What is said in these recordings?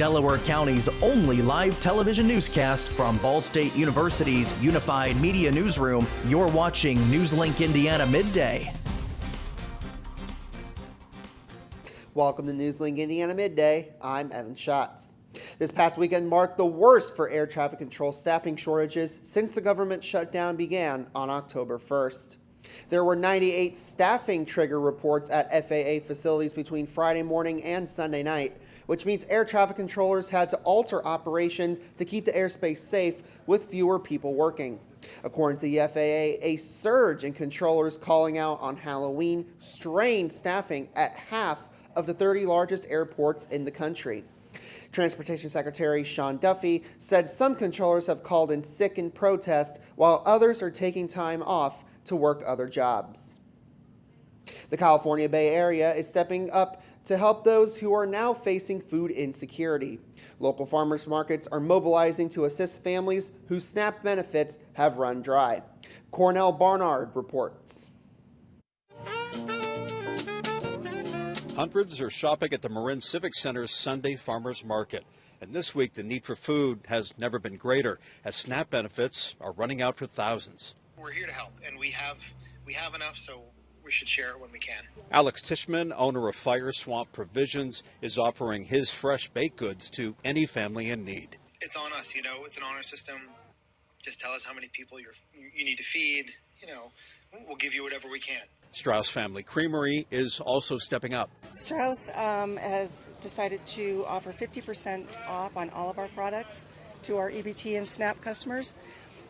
Delaware County's only live television newscast from Ball State University's Unified Media Newsroom. You're watching NewsLink Indiana Midday. Welcome to NewsLink Indiana Midday. I'm Evan Schatz. This past weekend marked the worst for air traffic control staffing shortages since the government shutdown began on October 1st. There were 98 staffing trigger reports at FAA facilities between Friday morning and Sunday night, which means air traffic controllers had to alter operations to keep the airspace safe with fewer people working. According to the FAA, a surge in controllers calling out on Halloween strained staffing at half of the 30 largest airports in the country. Transportation Secretary Sean Duffy said some controllers have called in sick in protest, while others are taking time off to work other jobs. The California Bay Area is stepping up to help those who are now facing food insecurity. Local farmers markets are mobilizing to assist families whose SNAP benefits have run dry. Cornell Barnard reports. Hundreds are shopping at the Marin Civic Center's Sunday Farmers Market. And this week, the need for food has never been greater, as SNAP benefits are running out for thousands. We're here to help, and we have enough, so we should share it when we can. Alex Tishman, owner of Fire Swamp Provisions, is offering his fresh baked goods to any family in need. It's on us, it's an honor system. Just tell us how many people you need to feed, we'll give you whatever we can. Strauss Family Creamery is also stepping up. Strauss has decided to offer 50% off on all of our products to our EBT and SNAP customers.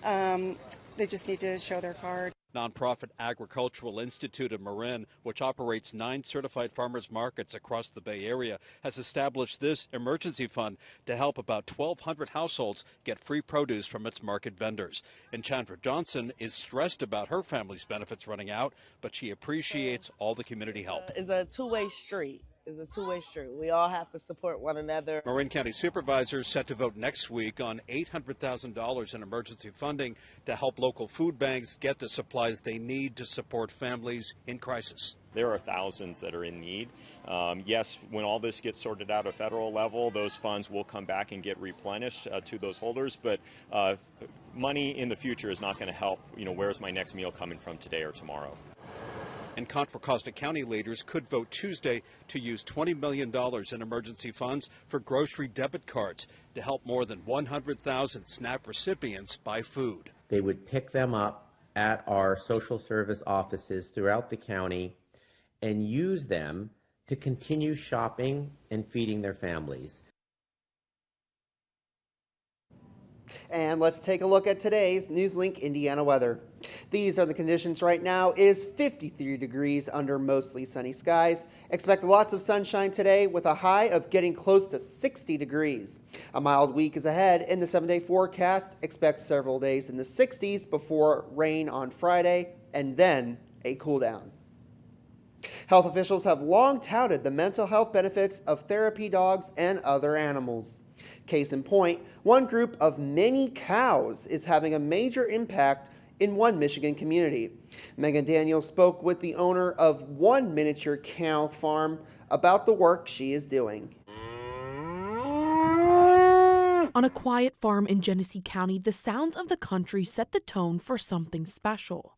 They just need to show their card. Nonprofit Agricultural Institute of Marin, which operates 9 certified farmers markets across the Bay Area, has established this emergency fund to help about 1,200 households get free produce from its market vendors. And Chandra Johnson is stressed about her family's benefits running out, but she appreciates all the community help. It's a two-way street. We all have to support one another. Marin County supervisors set to vote next week on $800,000 in emergency funding to help local food banks get the supplies they need to support families in crisis. There are thousands that are in need. Yes, when all this gets sorted out at federal level, those funds will come back and get replenished to those holders, but money in the future is not going to help, where's my next meal coming from today or tomorrow. And Contra Costa County leaders could vote Tuesday to use $20 million in emergency funds for grocery debit cards to help more than 100,000 SNAP recipients buy food. They would pick them up at our social service offices throughout the county and use them to continue shopping and feeding their families. And let's take a look at today's NewsLink Indiana weather. These are the conditions right now. It is 53 degrees under mostly sunny skies. Expect lots of sunshine today with a high of getting close to 60 degrees. A mild week is ahead in the 7-day forecast. Expect several days in the 60s before rain on Friday and then a cool down. Health officials have long touted the mental health benefits of therapy dogs and other animals. Case in point, one group of many cows is having a major impact in one Michigan community. Megan Daniel spoke with the owner of one miniature cow farm about the work she is doing. On a quiet farm in Genesee County, the sounds of the country set the tone for something special.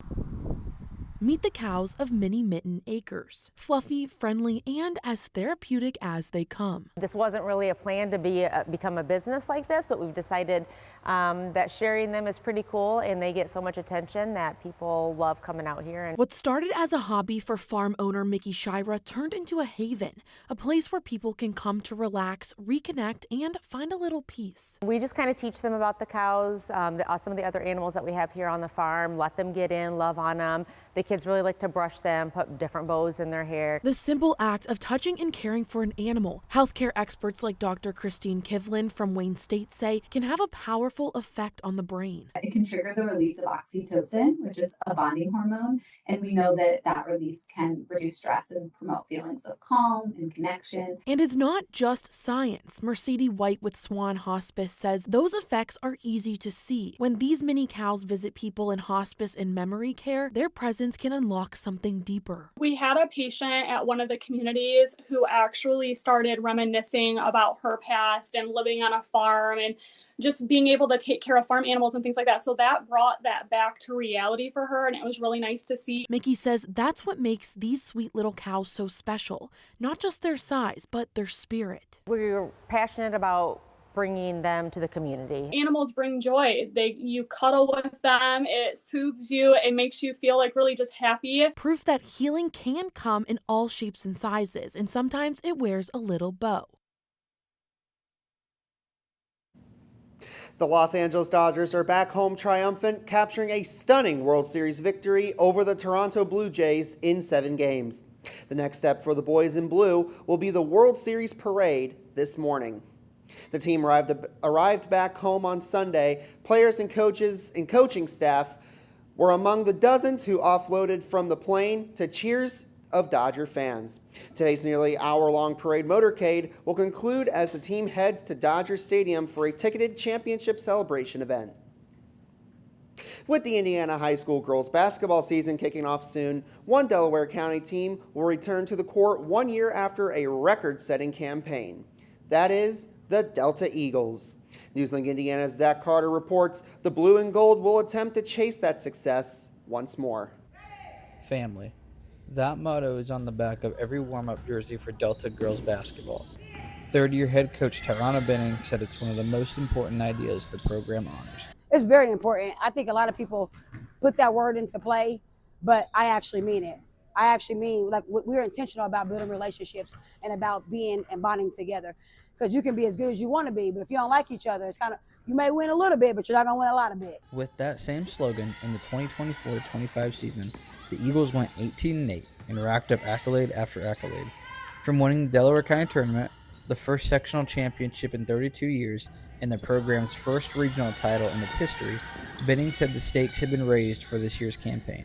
Meet the cows of Mini Mitten Acres. Fluffy, friendly, and as therapeutic as they come. This wasn't really a plan to become a business like this, but we've decided that sharing them is pretty cool, and they get so much attention that people love coming out here. And what started as a hobby for farm owner Mickey Shira turned into a haven, a place where people can come to relax, reconnect, and find a little peace. We just kind of teach them about the cows, some of the other animals that we have here on the farm, let them get in, love on them. The kids really like to brush them, put different bows in their hair. The simple act of touching and caring for an animal, healthcare experts like Dr. Christine Kivlin from Wayne State say can have a powerful effect on the brain. It can trigger the release of oxytocin, which is a bonding hormone, and we know that that release can reduce stress and promote feelings of calm and connection. And it's not just science. Mercedes White with Swan Hospice says those effects are easy to see. When these mini cows visit people in hospice and memory care, their presence can unlock something deeper. We had a patient at one of the communities who actually started reminiscing about her past and living on a farm and just being able to take care of farm animals and things like that. So that brought that back to reality for her, and it was really nice to see. Mickey says that's what makes these sweet little cows so special. Not just their size, but their spirit. We're passionate about bringing them to the community. Animals bring joy. You cuddle with them, it soothes you, it makes you feel like really just happy. Proof that healing can come in all shapes and sizes, and sometimes it wears a little bow. The Los Angeles Dodgers are back home triumphant, capturing a stunning World Series victory over the Toronto Blue Jays in 7 games. The next step for the boys in blue will be the World Series parade this morning. The team arrived back home on Sunday. Players and coaches and coaching staff were among the dozens who offloaded from the plane to cheers of Dodger fans. Today's nearly hour-long parade motorcade will conclude as the team heads to Dodger Stadium for a ticketed championship celebration event. With the Indiana high school girls basketball season kicking off soon, one Delaware County team will return to the court 1 year after a record-setting campaign. That is the Delta Eagles. NewsLink Indiana's Zach Carter reports the blue and gold will attempt to chase that success once more. Family. That motto is on the back of every warm-up jersey for Delta girls basketball. Third-year head coach Tarana Benning said it's one of the most important ideas the program honors. It's very important. I think a lot of people put that word into play, but I actually mean it. I actually mean, like, we're intentional about building relationships and about being and bonding together. Because you can be as good as you want to be, but if you don't like each other, it's kind of, you may win a little bit, but you're not going to win a lot of bit. With that same slogan in the 2024-25 season, the Eagles went 18-8 and racked up accolade after accolade. From winning the Delaware County Tournament, the first sectional championship in 32 years, and the program's first regional title in its history, Benning said the stakes had been raised for this year's campaign.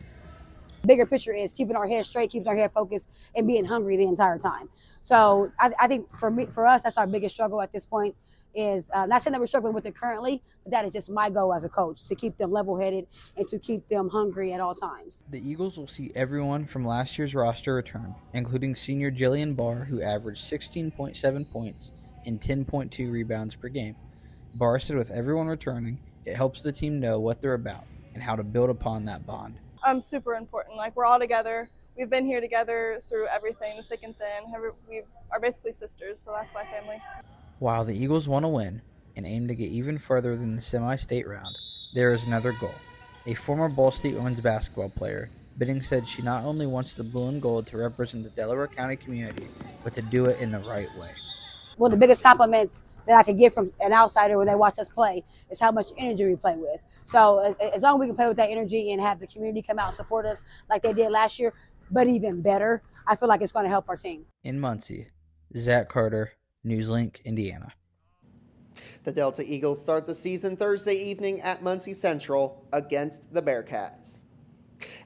Bigger picture is keeping our head straight, keeping our head focused, and being hungry the entire time. So I think for us, that's our biggest struggle at this point. Is not saying that we're struggling with it currently, but that is just my goal as a coach, to keep them level-headed and to keep them hungry at all times. The Eagles will see everyone from last year's roster return, including senior Jillian Barr, who averaged 16.7 points and 10.2 rebounds per game. Barr said with everyone returning, it helps the team know what they're about and how to build upon that bond. Super important. Like, we're all together. We've been here together through everything, thick and thin. We are basically sisters, so that's my family. While the Eagles want to win and aim to get even further than the semi-state round, there is another goal. A former Ball State women's basketball player, Benning said she not only wants the blue and gold to represent the Delaware County community, but to do it in the right way. One of the biggest compliments that I could get from an outsider when they watch us play is how much energy we play with. So as long as we can play with that energy and have the community come out and support us like they did last year, but even better, I feel like it's going to help our team. In Muncie, Zach Carter, NewsLink, Indiana. The Delta Eagles start the season Thursday evening at Muncie Central against the Bearcats.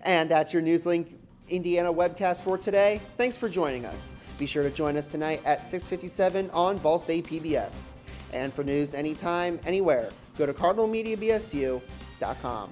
And that's your NewsLink Indiana webcast for today. Thanks for joining us. Be sure to join us tonight at 6:57 on Ball State PBS. And for news anytime, anywhere, go to cardinalmediabsu.com.